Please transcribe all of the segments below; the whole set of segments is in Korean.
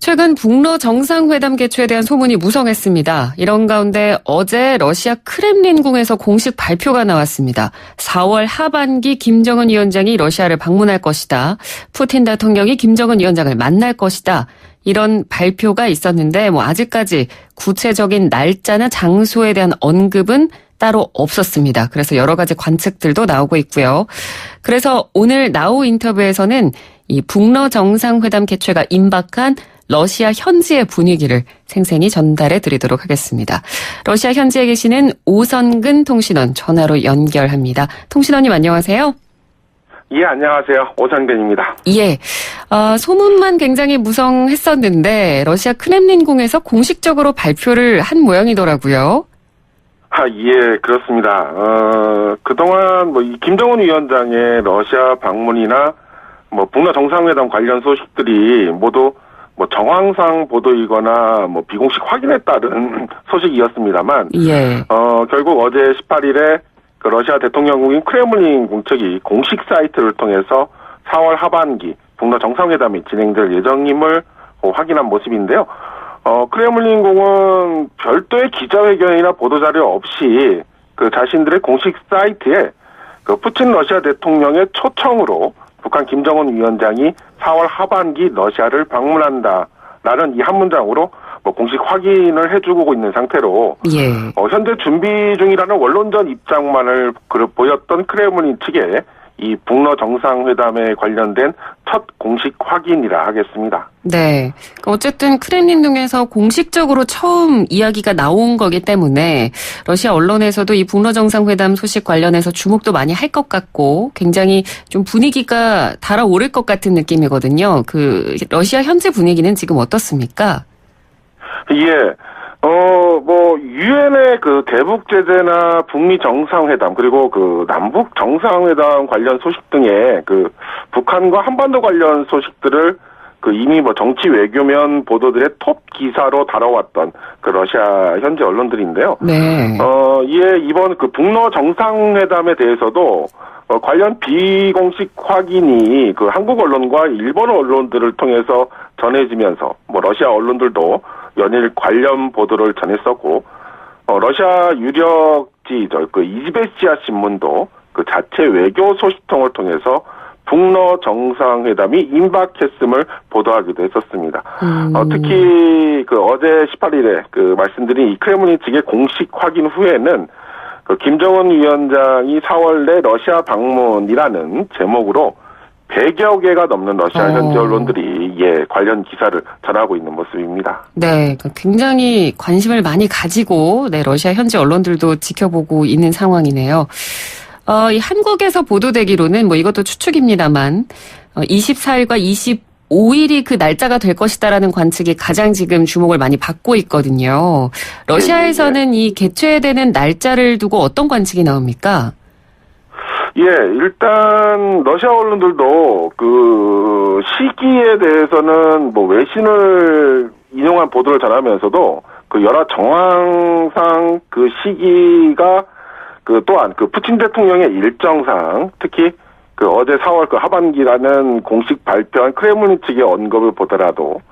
최근 북러 정상회담 개최에 대한 소문이 무성했습니다. 이런 가운데 어제 러시아 크렘린궁에서 공식 발표가 나왔습니다. 4월 하반기 김정은 위원장이 러시아를 방문할 것이다. 푸틴 대통령이 김정은 위원장을 만날 것이다. 이런 발표가 있었는데 아직까지 구체적인 날짜나 장소에 대한 언급은 따로 없었습니다. 그래서 여러 가지 관측들도 나오고 있고요. 그래서 오늘 나우 인터뷰에서는 이 북러 정상회담 개최가 임박한 러시아 현지의 분위기를 생생히 전달해 드리도록 하겠습니다. 러시아 현지에 계시는 오선근 통신원 전화로 연결합니다. 통신원님 안녕하세요. 예, 안녕하세요. 오선근입니다. 예, 소문만 굉장히 무성했었는데 러시아 크렘린궁에서 공식적으로 발표를 한 모양이더라고요. 예, 그렇습니다. 그동안 이 김정은 위원장의 러시아 방문이나 북러 정상회담 관련 소식들이 모두 정황상 보도이거나 비공식 확인에 따른 소식이었습니다만, 예. 결국 어제 18일에 그 러시아 대통령궁인 크렘린궁 측이 공식 사이트를 통해서 4월 하반기 북러 정상회담이 진행될 예정임을 확인한 모습인데요. 크렘린궁은 별도의 기자회견이나 보도자료 없이 그 자신들의 공식 사이트에 그 푸틴 러시아 대통령의 초청으로 북한 김정은 위원장이 4월 하반기 러시아를 방문한다라는 이 한 문장으로 공식 확인을 해주고 있는 상태로 예. 현재 준비 중이라는 원론전 입장만을 보였던 크렘린 측에 이 북러 정상회담에 관련된 첫 공식 확인이라 하겠습니다. 네. 어쨌든 크렘린궁에서 공식적으로 처음 이야기가 나온 거기 때문에 러시아 언론에서도 이 북러 정상회담 소식 관련해서 주목도 많이 할 것 같고 굉장히 좀 분위기가 달아오를 것 같은 느낌이거든요. 그 러시아 현지 분위기는 지금 어떻습니까? 예. 유엔의 그 대북 제재나 북미 정상회담 그리고 그 남북 정상회담 관련 소식 등의 그 북한과 한반도 관련 소식들을 그 이미 정치 외교면 보도들의 톱 기사로 다뤄왔던 그 러시아 현지 언론들인데요. 네. 이에 이번 그 북러 정상회담에 대해서도 관련 비공식 확인이 그 한국 언론과 일본 언론들을 통해서 전해지면서 러시아 언론들도 연일 관련 보도를 전했었고, 러시아 유력지 그 이즈베스티아 신문도 그 자체 외교 소식통을 통해서 북러 정상회담이 임박했음을 보도하기도 했었습니다. 특히 그 어제 18일에 그 말씀드린 이 크렘린 측의 공식 확인 후에는 그 김정은 위원장이 4월 내 러시아 방문이라는 제목으로 100여 개가 넘는 러시아 현지 언론들이 관련 기사를 전하고 있는 모습입니다. 네, 굉장히 관심을 많이 가지고 러시아 현지 언론들도 지켜보고 있는 상황이네요. 이 한국에서 보도되기로는 이것도 추측입니다만 24일과 25일이 그 날짜가 될 것이다라는 관측이 가장 지금 주목을 많이 받고 있거든요. 러시아에서는 이 개최되는 날짜를 두고 어떤 관측이 나옵니까? 예, 일단 러시아 언론들도 그 시기에 대해서는 외신을 인용한 보도를 전하면서도 그 여러 정황상 그 시기가 그 또한 그 푸틴 대통령의 일정상 특히 그 어제 4월 그 하반기라는 공식 발표한 크렘린 측의 언급을 보더라도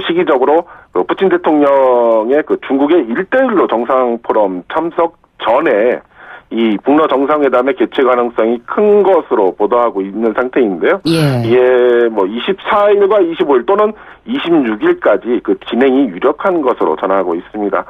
시기적으로 그 푸틴 대통령의 그 중국의 1대1로 정상 포럼 참석 전에 이 북러 정상회담의 개최 가능성이 큰 것으로 보도하고 있는 상태인데요. 예. 이게 24일과 25일 또는 26일까지 그 진행이 유력한 것으로 전하고 있습니다.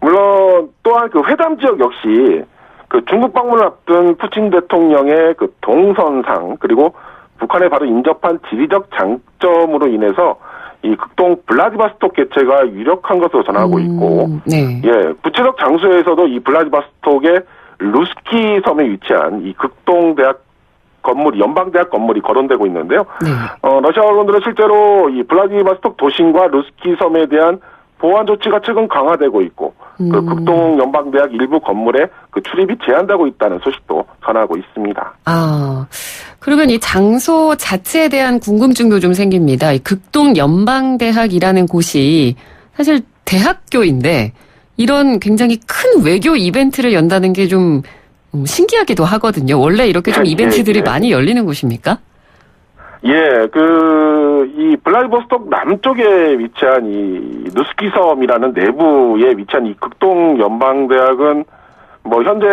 물론 또한 그 회담 지역 역시 그 중국 방문을 앞둔 푸틴 대통령의 그 동선상 그리고 북한에 바로 인접한 지리적 장점으로 인해서 이 극동 블라디바스톡 개최가 유력한 것으로 전하고 있고, 네. 구체적 장소에서도 이 블라디바스톡의 루스키 섬에 위치한 이 극동대학 건물, 연방대학 건물이 거론되고 있는데요. 러시아 언론들은 실제로 이 블라디바스톡 도심과 루스키 섬에 대한 보안 조치가 최근 강화되고 있고, 그 극동 연방대학 일부 건물에 그 출입이 제한되고 있다는 소식도 전하고 있습니다. 그러면 이 장소 자체에 대한 궁금증도 좀 생깁니다. 이 극동 연방대학이라는 곳이 사실 대학교인데, 이런 굉장히 큰 외교 이벤트를 연다는 게 좀 신기하기도 하거든요. 원래 이렇게 좀 이벤트들이 많이 열리는 곳입니까? 예, 이 블라디보스톡 남쪽에 위치한 이 누스키 섬이라는 내부에 위치한 이 극동 연방대학은 현재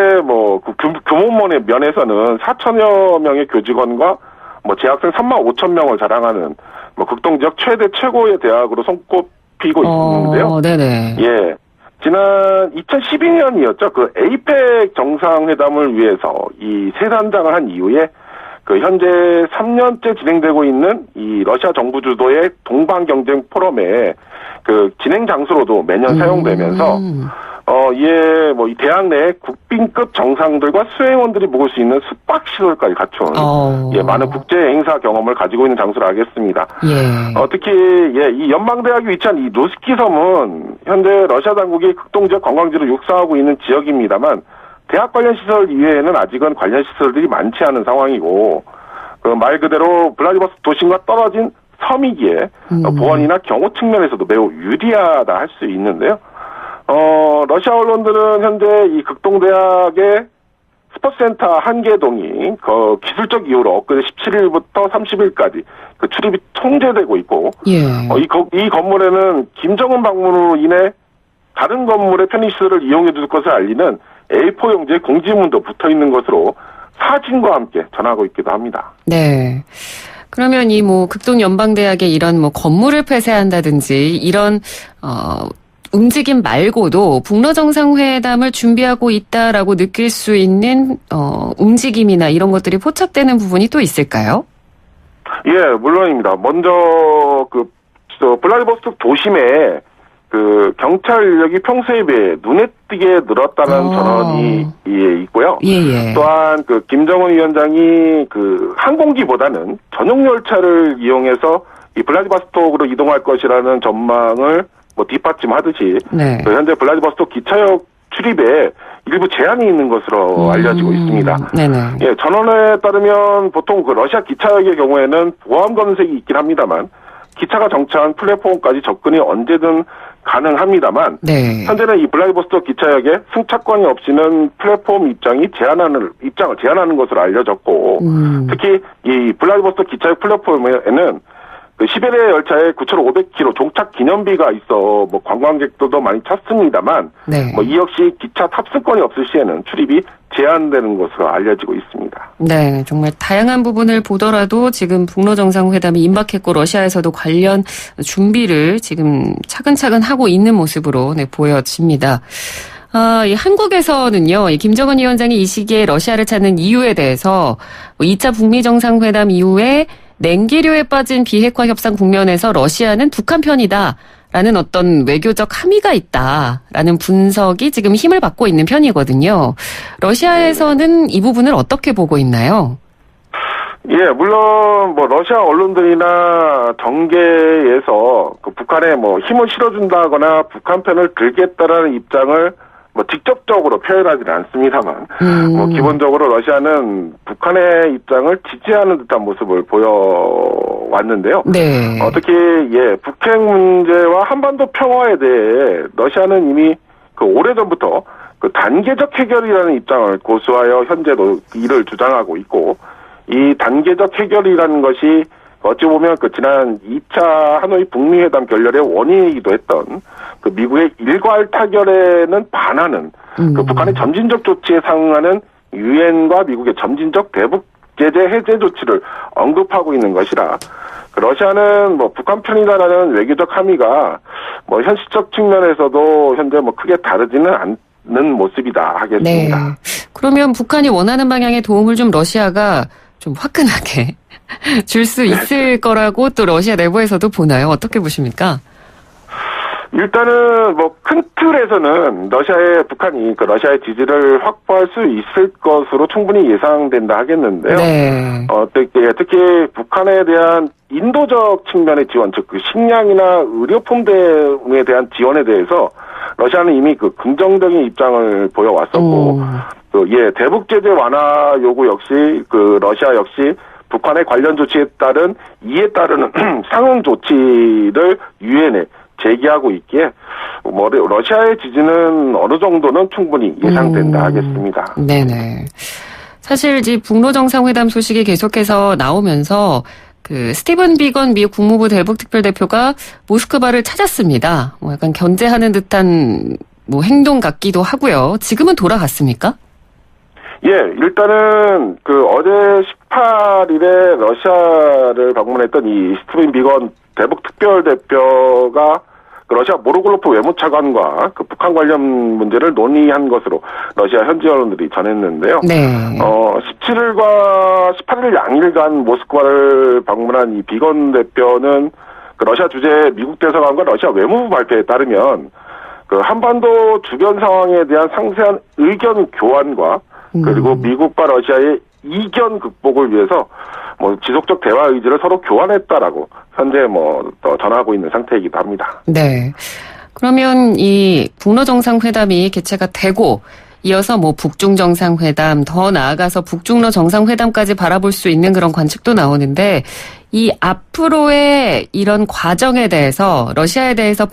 규모면의 면에서는 4천여 명의 교직원과 재학생 3만 5천 명을 자랑하는 극동 지역 최고의 대학으로 손꼽히고 있는데요. 네네. 예. 지난 2012년이었죠. 그 에이펙 정상회담을 위해서 이 세단장을 한 이후에 현재 3년째 진행되고 있는 이 러시아 정부 주도의 동방경쟁 포럼의 진행 장소로도 매년 사용되면서 이 대학 내 국빈급 정상들과 수행원들이 묵을 수 있는 숙박 시설까지 갖춘 많은 국제 행사 경험을 가지고 있는 장소로 알겠습니다. 예. 특히 이 연방대학이 위치한 이 노스키 섬은 현재 러시아 당국이 극동 지역 관광지로 육성하고 있는 지역입니다만 대학 관련 시설 이외에는 아직은 관련 시설들이 많지 않은 상황이고 말 그대로 블라디보스토크 도심과 떨어진 섬이기에 보안이나 경호 측면에서도 매우 유리하다 할 수 있는데요. 러시아 언론들은 현재 이 극동대학의 스포츠센터 한계동이 기술적 이유로 엊그제 17일부터 30일까지 출입이 통제되고 있고, 예. 이 건물에는 김정은 방문으로 인해 다른 건물의 편의시설을 이용해 줄 것을 알리는 A4 용지의 공지문도 붙어 있는 것으로 사진과 함께 전하고 있기도 합니다. 네. 그러면 극동 연방대학의 이런 건물을 폐쇄한다든지 이런 움직임 말고도 북러 정상회담을 준비하고 있다라고 느낄 수 있는 움직임이나 이런 것들이 포착되는 부분이 또 있을까요? 예, 물론입니다. 먼저 블라디보스토크 도심에 경찰 인력이 평소에 비해 눈에 띄게 늘었다는 전언이 있고요. 예. 또한 김정은 위원장이 항공기보다는 전용 열차를 이용해서 이 블라디보스토크로 이동할 것이라는 전망을 뒷받침하듯이 네. 현재 블라디보스토크 기차역 출입에 일부 제한이 있는 것으로 알려지고 있습니다. 네네. 예, 전언에 따르면 보통 러시아 기차역의 경우에는 보안 검색이 있긴 합니다만 기차가 정차한 플랫폼까지 접근이 언제든 가능합니다만 네. 현재는 이 블라디보스토크 기차역에 승차권이 없이는 플랫폼 입장을 제한하는 것으로 알려졌고 특히 이 블라디보스토크 기차역 플랫폼에는 시베리아 열차에 9,500km 종착 기념비가 있어 관광객들도 많이 찾습니다만 네. 이 역시 기차 탑승권이 없을 시에는 출입이 제한되는 것으로 알려지고 있습니다. 네, 정말 다양한 부분을 보더라도 지금 북러 정상회담이 임박했고 러시아에서도 관련 준비를 지금 차근차근 하고 있는 모습으로 보여집니다. 이 한국에서는요, 이 김정은 위원장이 이 시기에 러시아를 찾는 이유에 대해서 2차 북미 정상회담 이후에 냉기류에 빠진 비핵화 협상 국면에서 러시아는 북한 편이다라는 어떤 외교적 함의가 있다라는 분석이 지금 힘을 받고 있는 편이거든요. 러시아에서는 이 부분을 어떻게 보고 있나요? 예, 물론 러시아 언론들이나 정계에서 북한에 힘을 실어준다거나 북한 편을 들겠다라는 입장을 직접적으로 표현하지는 않습니다만, 기본적으로 러시아는 북한의 입장을 지지하는 듯한 모습을 보여왔는데요. 네. 특히, 북핵 문제와 한반도 평화에 대해 러시아는 이미 오래전부터 단계적 해결이라는 입장을 고수하여 현재도 이를 주장하고 있고, 이 단계적 해결이라는 것이 어찌 보면 지난 2차 하노이 북미 회담 결렬의 원인이기도 했던 미국의 일괄 타결에는 반하는 북한의 점진적 조치에 상응하는 유엔과 미국의 점진적 대북 제재 해제 조치를 언급하고 있는 것이라 러시아는 북한 편이다라는 외교적 함의가 현실적 측면에서도 현재 크게 다르지는 않는 모습이다 하겠습니다. 네. 그러면 북한이 원하는 방향의 도움을 좀 러시아가 좀 화끈하게 줄 수 있을 거라고 또 러시아 내부에서도 보나요? 어떻게 보십니까? 일단은 큰 틀에서는 북한이 러시아의 지지를 확보할 수 있을 것으로 충분히 예상된다 하겠는데요. 네. 특히 북한에 대한 인도적 측면의 지원, 즉 식량이나 의료품 등에 대한 지원에 대해서 러시아는 이미 긍정적인 입장을 보여왔었고, 대북 제재 완화 요구 역시 러시아 역시 북한의 관련 조치에 따른 이에 따르는 상응 조치를 유엔에 제기하고 있기에 러시아의 지지는 어느 정도는 충분히 예상된다 하겠습니다. 네네. 사실 북러 정상회담 소식이 계속해서 나오면서 그 스티븐 비건 미 국무부 대북 특별대표가 모스크바를 찾았습니다. 뭐 약간 견제하는 듯한 뭐 행동 같기도 하고요. 지금은 돌아갔습니까? 예, 일단은 그 어제 18일에 러시아를 방문했던 이 스티븐 비건 대북 특별대표가 그 러시아 모로글로프 외무차관과 그 북한 관련 문제를 논의한 것으로 러시아 현지 언론들이 전했는데요. 네. 17일과 18일 양일간 모스크바를 방문한 이 비건 대표는 그 러시아 주재 미국 대사관과 러시아 외무부 발표에 따르면 그 한반도 주변 상황에 대한 상세한 의견 교환과 그리고 미국과 러시아의 이견 극복을 위해서 뭐 지속적 대화 의지를 서로 교환했다라고 현재 또 전하고 있는 상태이기도 합니다. 네. 그러면 이 북러 정상회담이 개최가 되고 이어서 뭐 북중 정상회담, 더 나아가서 북중러 정상회담까지 바라볼 수 있는 그런 관측도 나오는데 이 앞으로의 이런 과정에 대해서 러시아에 대해서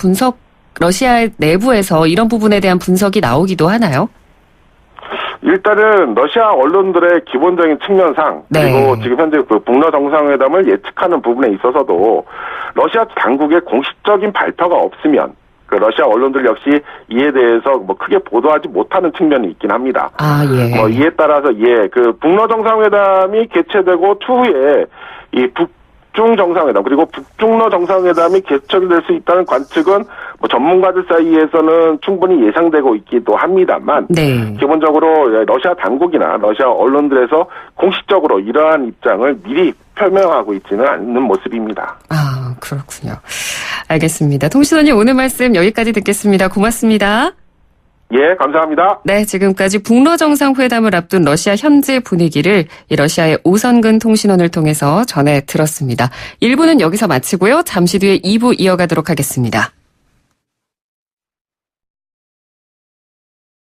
러시아 내부에서 이런 부분에 대한 분석이 나오기도 하나요? 일단은 러시아 언론들의 기본적인 측면상 그리고 네. 지금 현재 그 북러 정상회담을 예측하는 부분에 있어서도 러시아 당국의 공식적인 발표가 없으면 그 러시아 언론들 역시 이에 대해서 뭐 크게 보도하지 못하는 측면이 있긴 합니다. 아, 예. 이에 따라서 그 북러 정상회담이 개최되고 추후에 이 북중 정상회담 그리고 북중러 정상회담이 개최될 수 있다는 관측은 뭐 전문가들 사이에서는 충분히 예상되고 있기도 합니다만 네. 기본적으로 러시아 당국이나 러시아 언론들에서 공식적으로 이러한 입장을 미리 표명하고 있지는 않는 모습입니다. 아, 그렇군요. 알겠습니다. 통신원님 오늘 말씀 여기까지 듣겠습니다. 고맙습니다. 예, 감사합니다. 네, 지금까지 북러 정상회담을 앞둔 러시아 현재 분위기를 이 러시아의 오선근 통신원을 통해서 전해 들었습니다. 1부는 여기서 마치고요. 잠시 뒤에 2부 이어가도록 하겠습니다.